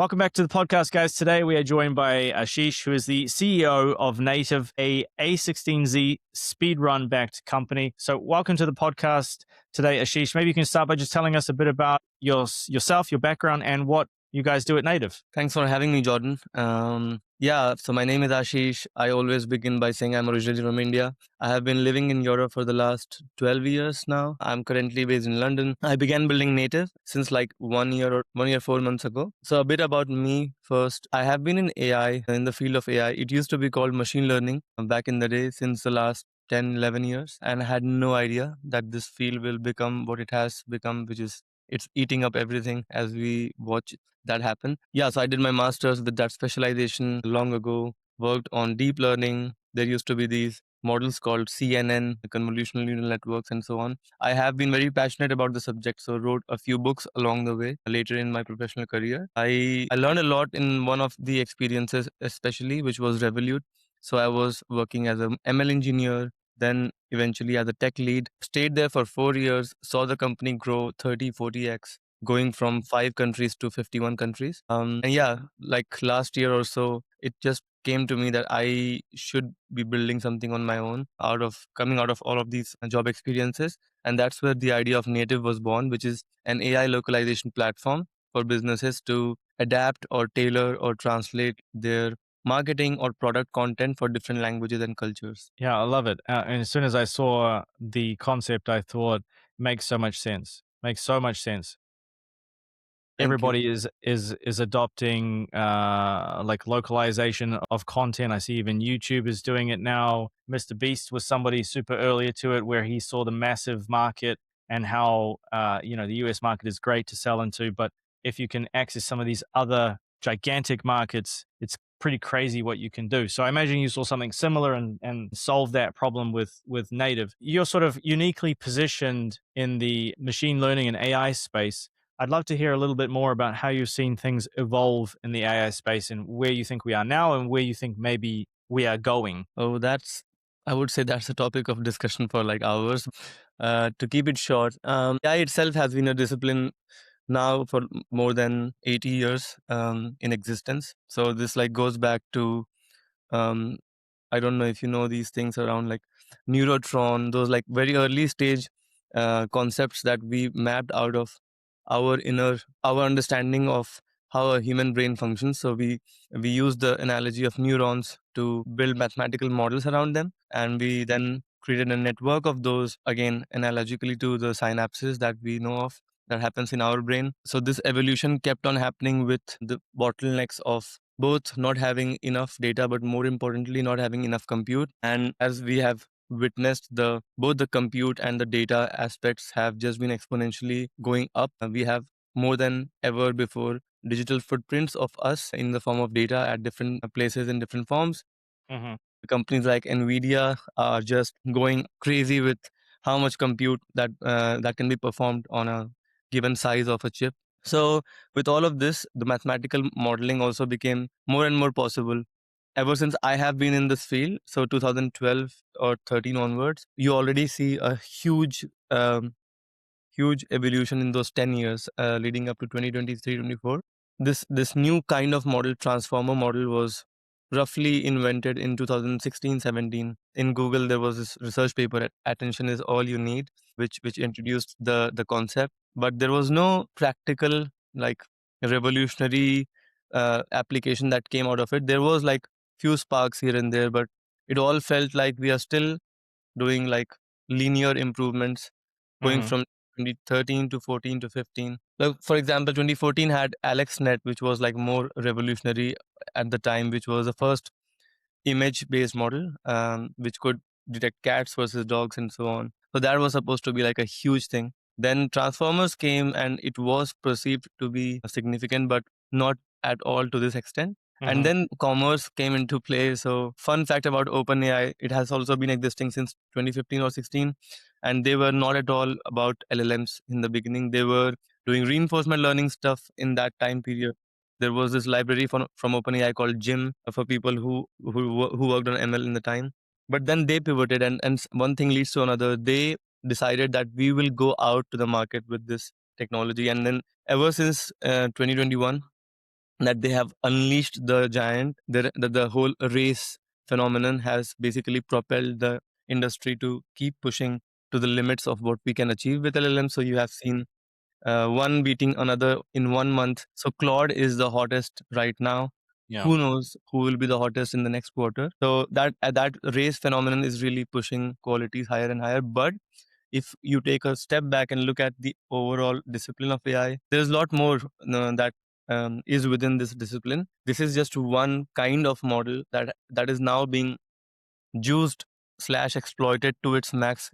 Welcome back to the podcast, guys. Today we are joined by Ashish, who is the CEO of Nativ, a A16Z speedrun-backed company. So welcome to the podcast today, Ashish. Maybe you can start by just telling us a bit about yourself, your background, and what you guys do at Nativ. Thanks for having me, Jordan. So my name is Ashish. I always begin by saying I'm originally from India. I have been living in Europe for the last 12 years now. I'm currently based in London. I began building Native since like 1 year, 4 months ago. So a bit about me first. I have been in AI, in the field of AI. It used to be called machine learning back in the day since the last 10, 11 years. And I had no idea that this field will become what it has become, which is it's eating up everything as we watch that happen. Yeah, so I did my master's with that specialization long ago, worked on deep learning. There used to be these models called CNN, convolutional neural networks, and so on. I have been very passionate about the subject, so wrote a few books along the way later in my professional career. I learned a lot in one of the experiences, especially, which was Revolut. So I was working as an ML engineer, then eventually as a tech lead, stayed there for 4 years, saw the company grow 30, 40x, going from 5 countries to 51 countries. And yeah, like last year or so, it just came to me that I should be building something on my own coming out of all of these job experiences. And that's where the idea of Native was born, which is an AI localization platform for businesses to adapt or tailor or translate their marketing or product content for different languages and cultures. Yeah, I love it. And as soon as I saw the concept, I thought, makes so much sense. Makes so much sense. Thank you. Everybody is adopting like localization of content. I see even YouTube is doing it now. Mr. Beast was somebody super earlier to it, where he saw the massive market and how the US market is great to sell into, but if you can access some of these other gigantic markets, it's pretty crazy what you can do. So I imagine you saw something similar and solved that problem with Native. You're sort of uniquely positioned in the machine learning and AI space. I'd love to hear a little bit more about how you've seen things evolve in the AI space and where you think we are now and where you think maybe we are going. Oh, I would say that's a topic of discussion for like hours. To keep it short, AI itself has been a discipline now for more than 80 years in existence. So this like goes back to um, I don't know if you know these things around like Neurotron, those like very early stage concepts that we mapped out of our understanding of how a human brain functions. So we use the analogy of neurons to build mathematical models around them, and we then created a network of those again analogically to the synapses that we know of that happens in our brain. So this evolution kept on happening with the bottlenecks of both not having enough data, but more importantly, not having enough compute. And as we have witnessed, the both the compute and the data aspects have just been exponentially going up. We have more than ever before digital footprints of us in the form of data at different places in different forms. Mm-hmm. Companies like Nvidia are just going crazy with how much compute that can be performed on a given size of a chip. So with all of this, the mathematical modeling also became more and more possible. Ever since I have been in this field, so 2012 or 13 onwards, you already see a huge evolution in those 10 years leading up to 2023, 24. This new kind of model, transformer model, was roughly invented in 2016, 17. In Google, there was this research paper, Attention is All You Need, which introduced the concept. But there was no practical, like, revolutionary application that came out of it. There was like few sparks here and there, but it all felt like we are still doing like linear improvements going Mm-hmm. from 2013 to 14 to 15. So for example, 2014 had AlexNet, which was like more revolutionary at the time, which was the first image based model, which could detect cats versus dogs and so on. So that was supposed to be like a huge thing. Then Transformers came and it was perceived to be significant, but not at all to this extent. And Mm-hmm. then commerce came into play. So fun fact about OpenAI, it has also been existing since 2015 or 16. And they were not at all about LLMs in the beginning. They were doing reinforcement learning stuff in that time period. There was this library from OpenAI called Jim for people who worked on ML in the time. But then they pivoted, and one thing leads to another. They decided that we will go out to the market with this technology, and then ever since 2021, that they have unleashed the giant. The whole race phenomenon has basically propelled the industry to keep pushing to the limits of what we can achieve with LLM. So you have seen one beating another in 1 month. So Claude is the hottest right now. Yeah. Who knows who will be the hottest in the next quarter? So that race phenomenon is really pushing qualities higher and higher. But if you take a step back and look at the overall discipline of AI, there's a lot more that is within this discipline. This is just one kind of model that is now being used slash exploited to its max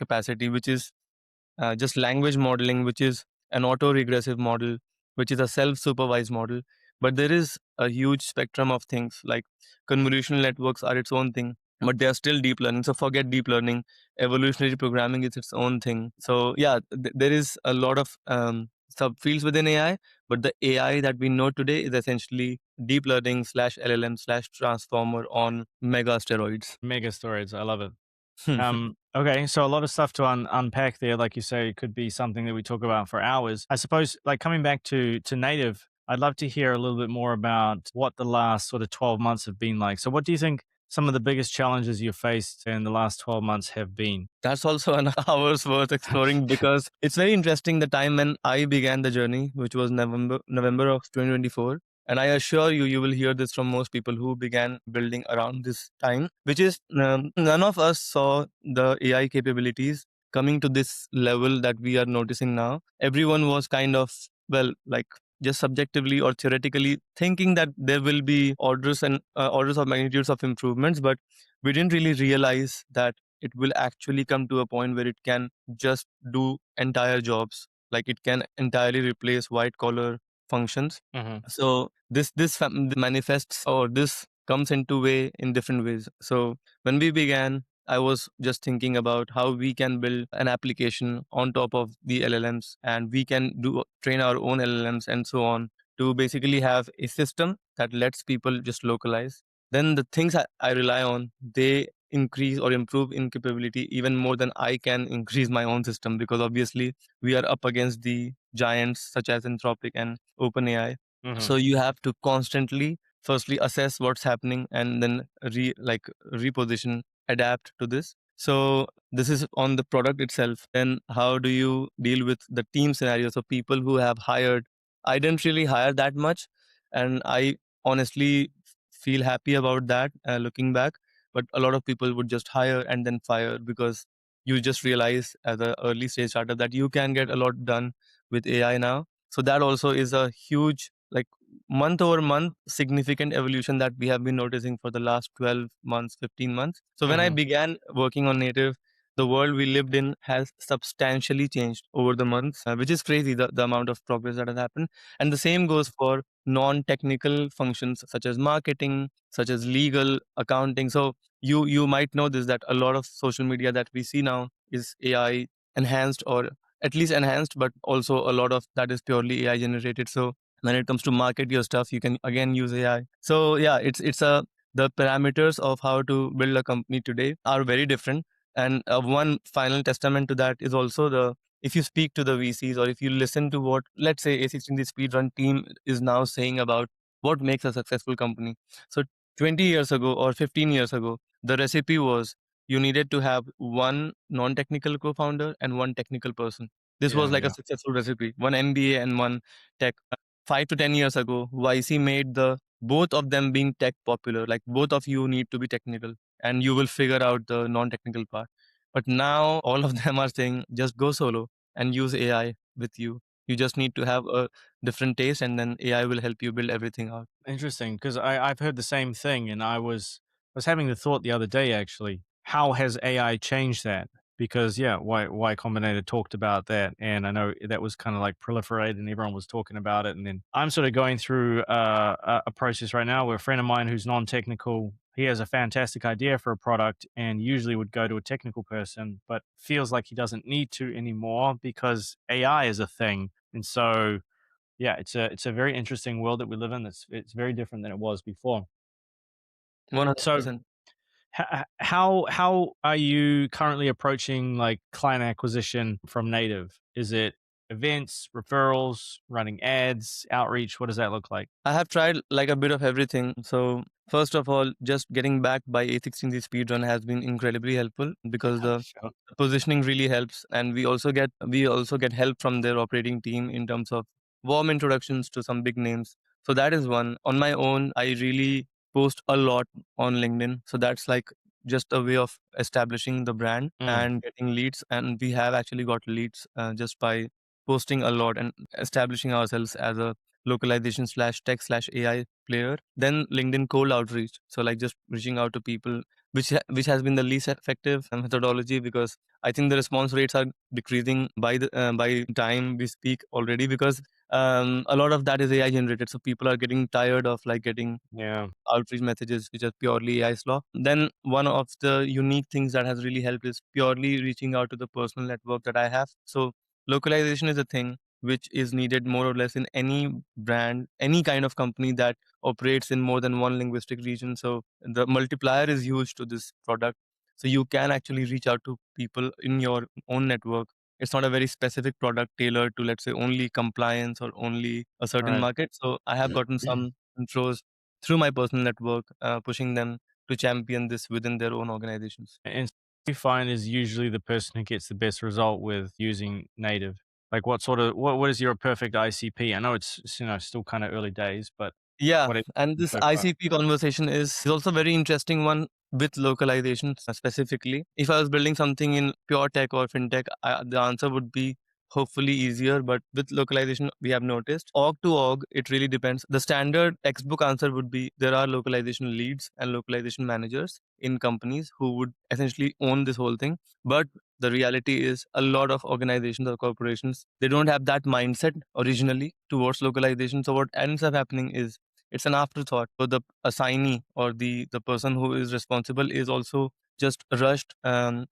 capacity, which is just language modeling, which is an auto-regressive model, which is a self-supervised model. But there is a huge spectrum of things like convolutional networks are its own thing, but they are still deep learning. So forget deep learning. Evolutionary programming is its own thing. So yeah, there is a lot of subfields within AI, but the AI that we know today is essentially deep learning slash LLM slash transformer on mega steroids. Mega storage. I love it. Okay, so a lot of stuff to unpack there. Like you say, it could be something that we talk about for hours. I suppose, like coming back to native, I'd love to hear a little bit more about what the last sort of 12 months have been like. So, what do you think some of the biggest challenges you faced in the last 12 months have been? That's also an hour's worth exploring because it's very interesting the time when I began the journey, which was November of 2024. And I assure you, you will hear this from most people who began building around this time, which is none of us saw the AI capabilities coming to this level that we are noticing now. Everyone was kind of, well, like just subjectively or theoretically thinking that there will be orders of magnitudes of improvements, but we didn't really realize that it will actually come to a point where it can just do entire jobs, like it can entirely replace white collar functions. Hmm. So this manifests, or this comes into way in different ways. So when we began, I was just thinking about how we can build an application on top of the LLMs, and we can do train our own LLMs and so on, to basically have a system that lets people just localize. Then the things I rely on, they increase or improve in capability even more than I can increase my own system, because obviously we are up against the giants such as Anthropic and OpenAI. Hmm. So you have to constantly firstly assess what's happening and then reposition, adapt to this. So this is on the product itself. Then how do you deal with the team scenario? So people who have hired, I didn't really hire that much, and I honestly feel happy about that looking back. But a lot of people would just hire and then fire, because you just realize as an early stage startup that you can get a lot done with AI now. So that also is a huge, like, month over month significant evolution that we have been noticing for the last 12 months, 15 months. So when I Hmm. began working on native, the world we lived in has substantially changed over the months, which is crazy, the amount of progress that has happened. And the same goes for non-technical functions such as marketing, such as legal, accounting. So you might know this, that a lot of social media that we see now is AI enhanced, or at least enhanced, but also a lot of that is purely AI generated. So when it comes to market your stuff, you can again use AI. So yeah, it's a the parameters of how to build a company today are very different. And one final testament to that is also the, if you speak to the VCs, or if you listen to what, let's say, A16 the speedrun team is now saying about what makes a successful company. So 20 years ago or 15 years ago, the recipe was you needed to have one non-technical co-founder and one technical person. This was Yeah, like a yeah. successful recipe, one MBA and one tech. 5 to 10 years ago, YC made the both of them being tech popular. Like, both of you need to be technical, and you will figure out the non-technical part. But now all of them are saying just go solo and use AI with you. You just need to have a different taste, and then AI will help you build everything out. Interesting, because I've heard the same thing, and I was having the thought the other day actually. How has AI changed that? Because yeah, Y Combinator talked about that, and I know that was kind of like proliferated, and everyone was talking about it. And then I'm sort of going through a process right now where a friend of mine who's non-technical, he has a fantastic idea for a product, and usually would go to a technical person, but feels like he doesn't need to anymore because AI is a thing, and so yeah, it's a very interesting world that we live in. It's very different than it was before. So 100%. how are you currently approaching like client acquisition from native? Is it events, referrals, running ads, outreach? What does that look like? I have tried like a bit of everything. So first of all, just getting back by A16Z speedrun has been incredibly helpful because the Sure. positioning really helps, and we also get help from their operating team in terms of warm introductions to some big names. So that is one. On my own, I really post a lot on LinkedIn. So that's like just a way of establishing the brand Mm, and getting leads. And we have actually got leads just by posting a lot and establishing ourselves as a localization slash tech slash AI player. Then LinkedIn cold outreach. So like just reaching out to people, which has been the least effective methodology because I think the response rates are decreasing by time we speak already because a lot of that is AI generated. So people are getting tired of like getting yeah. outreach messages which are purely AI slop. Then one of the unique things that has really helped is purely reaching out to the personal network that I have. So localization is a thing which is needed more or less in any brand, any kind of company that operates in more than one linguistic region. So the multiplier is huge to this product. So you can actually reach out to people in your own network. It's not a very specific product tailored to, let's say, only compliance or only a certain Right. market. So I have gotten some intros through my personal network, pushing them to champion this within their own organizations. And you find is usually the person who gets the best result with using native. Like what is your perfect ICP? I know it's still kind of early days, but Yeah, what is and this so far? ICP conversation is also very interesting one with localization specifically. If I was building something in pure tech or fintech, the answer would be hopefully easier. But with localization, we have noticed org to org, it really depends. The standard textbook answer would be there are localization leads and localization managers in companies who would essentially own this whole thing. But the reality is a lot of organizations or corporations, they don't have that mindset originally towards localization. So what ends up happening is it's an afterthought. So the assignee or the person who is responsible is also just rushed and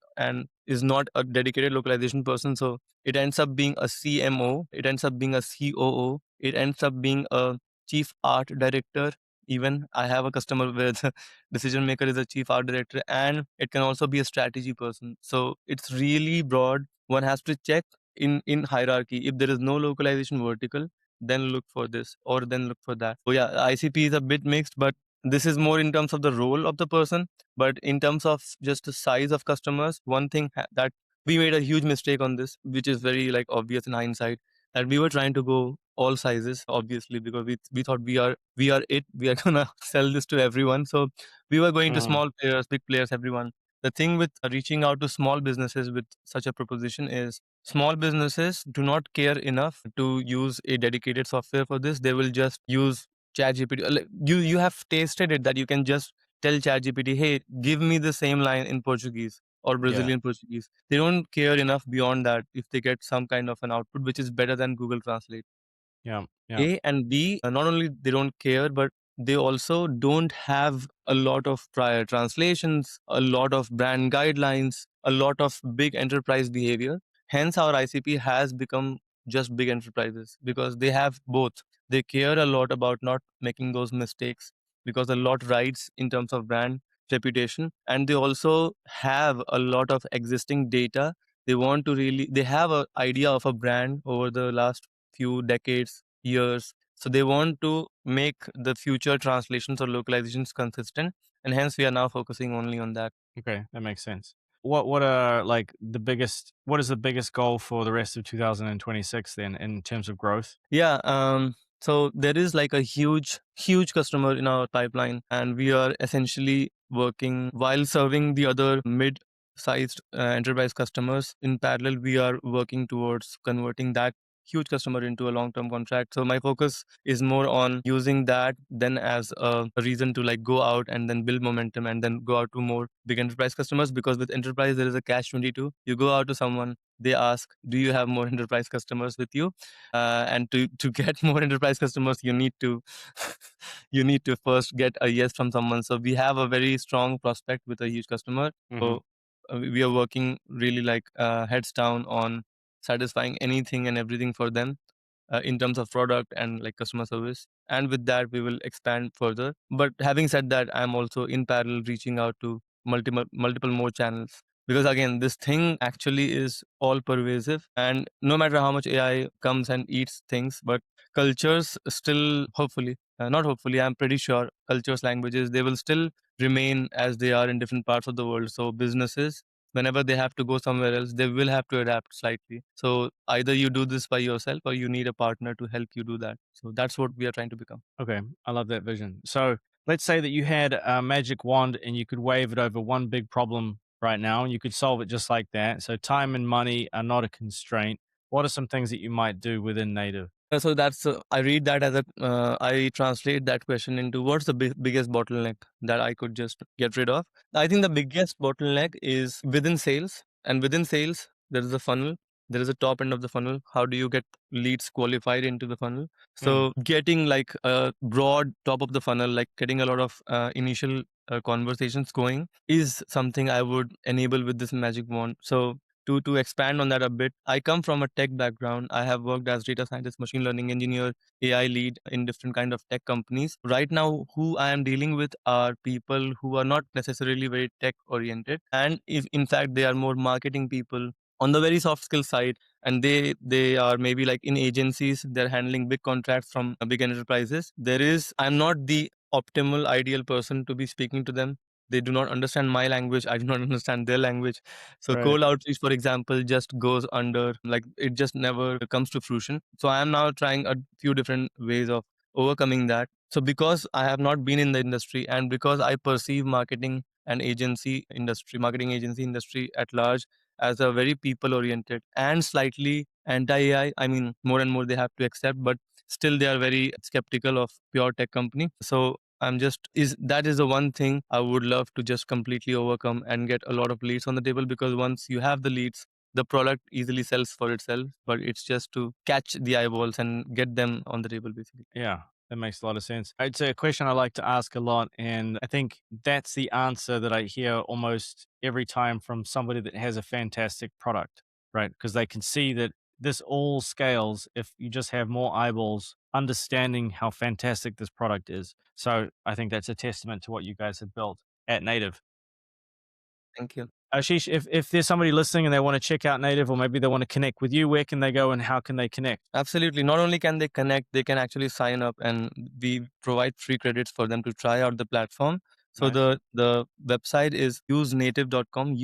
is not a dedicated localization person. So it ends up being a CMO, it ends up being a COO, it ends up being a chief art director. Even I have a customer where the decision maker is a chief art director, and it can also be a strategy person. So it's really broad. One has to check in hierarchy. If there is no localization vertical, then look for this or then look for that. So yeah, ICP is a bit mixed, but this is more in terms of the role of the person. But in terms of just the size of customers, one thing that we made a huge mistake on this, which is very like obvious in hindsight, that we were trying to go all sizes, obviously, because we thought we are gonna sell this to everyone. So we were going to Mhm. small players, big players, everyone. The thing with reaching out to small businesses with such a proposition is small businesses do not care enough to use a dedicated software for this. They will just use ChatGPT. Like, you have tasted it that you can just tell ChatGPT, hey, give me the same line in Portuguese or Yeah. Brazilian Portuguese. They don't care enough beyond that if they get some kind of an output which is better than Google Translate. Yeah. Yeah. A and B, not only they don't care, but they also don't have a lot of prior translations, a lot of brand guidelines, a lot of big enterprise behavior. Hence, our ICP has become just big enterprises because they have both. They care a lot about not making those mistakes because a lot rides in terms of brand reputation, and they also have a lot of existing data. They have an idea of a brand over the last few decades, years. So they want to make the future translations or localizations consistent. And hence we are now focusing only on that. Okay, that makes sense. What is the biggest goal for the rest of 2026 then in terms of growth? Yeah. So there is like a huge customer in our pipeline, and we are essentially working while serving the other mid-sized enterprise customers. In parallel, we are working towards converting that huge customer into a long-term contract. So my focus is more on using that then as a reason to like go out and then build momentum and then go out to more big enterprise customers. Because with enterprise there is a catch 22. You go out to someone, they ask, do you have more enterprise customers with you? And to get more enterprise customers, you need to you need to first get a yes from someone. So we have a very strong prospect with a huge customer. Mhm. So we are working really like heads down on satisfying anything and everything for them in terms of product and like customer service. And with that we will expand further. But having said that, I'm also in parallel reaching out to multiple more channels. Because again, this thing actually is all pervasive, and no matter how much AI comes and eats things, but cultures still, hopefully, not hopefully, I'm pretty sure cultures, languages, they will still remain as they are in different parts of the world. So businesses, whenever they have to go somewhere else, they will have to adapt slightly. So either you do this by yourself or you need a partner to help you do that. So that's what we are trying to become. Okay, I love that vision. So let's say that you had a magic wand and you could wave it over one big problem right now and you could solve it just like that. So time and money are not a constraint. What are some things that you might do within Native? So that's I read that as a I translate that question into what's the biggest bottleneck that I could just get rid of. I think the biggest bottleneck is within sales, and within sales there is a funnel. There is a top end of the funnel. How do you get leads qualified into the funnel? Mm, So getting like a broad top of the funnel, like getting a lot of initial conversations going, is something I would enable with this magic wand. So to expand on that a bit, I come from a tech background. I have worked as data scientist, machine learning engineer, AI lead in different kind of tech companies. Right now, who I am dealing with are people who are not necessarily very tech oriented, and if in fact they are more marketing people on the very soft skill side, and they are maybe like in agencies, they're handling big contracts from big enterprises. I'm not the optimal ideal person to be speaking to them. They do not understand my language, I do not understand their language. So right. cold outreach, for example, just goes under, like it just never comes to fruition. So I am now trying a few different ways of overcoming that. So because I have not been in the industry, and because I perceive marketing agency industry at large as a very people oriented and slightly anti AI. I mean, more and more they have to accept, but still they are very skeptical of pure tech company. So I'm just is that is the one thing I would love to just completely overcome and get a lot of leads on the table, because once you have the leads, the product easily sells for itself, but it's just to catch the eyeballs and get them on the table basically. Yeah, that makes a lot of sense. It's a question I like to ask a lot. And I think that's the answer that I hear almost every time from somebody that has a fantastic product, right? Because they can see that this all scales if you just have more eyeballs understanding how fantastic this product is. So I think that's a testament to what you guys have built at Native. Thank you. Ashish, if there's somebody listening and they want to check out Native or maybe they want to connect with you, where can they go and how can they connect? Absolutely. Not only can they connect, they can actually sign up, and we provide free credits for them to try out the platform. So Nice. the website is usenative.com,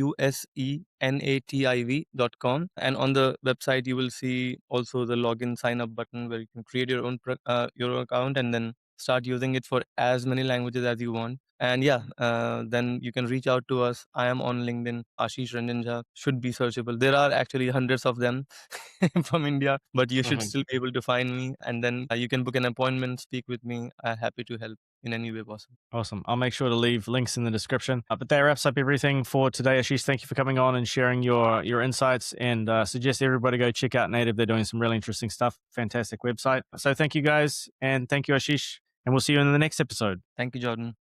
usenativ.com. And on the website, you will see also the login sign up button where you can create your own your account and then start using it for as many languages as you want. And yeah, then you can reach out to us. I am on LinkedIn. Ashish Ranjan Jha should be searchable. There are actually hundreds of them from India, but you should Perfect. still be able to find me. And then you can book an appointment, speak with me. I'm happy to help in any way possible. Awesome. I'll make sure to leave links in the description. But that wraps up everything for today. Ashish, thank you for coming on and sharing your insights and suggest everybody go check out Native. They're doing some really interesting stuff. Fantastic website. So thank you guys. And thank you, Ashish. And we'll see you in the next episode. Thank you, Jordan.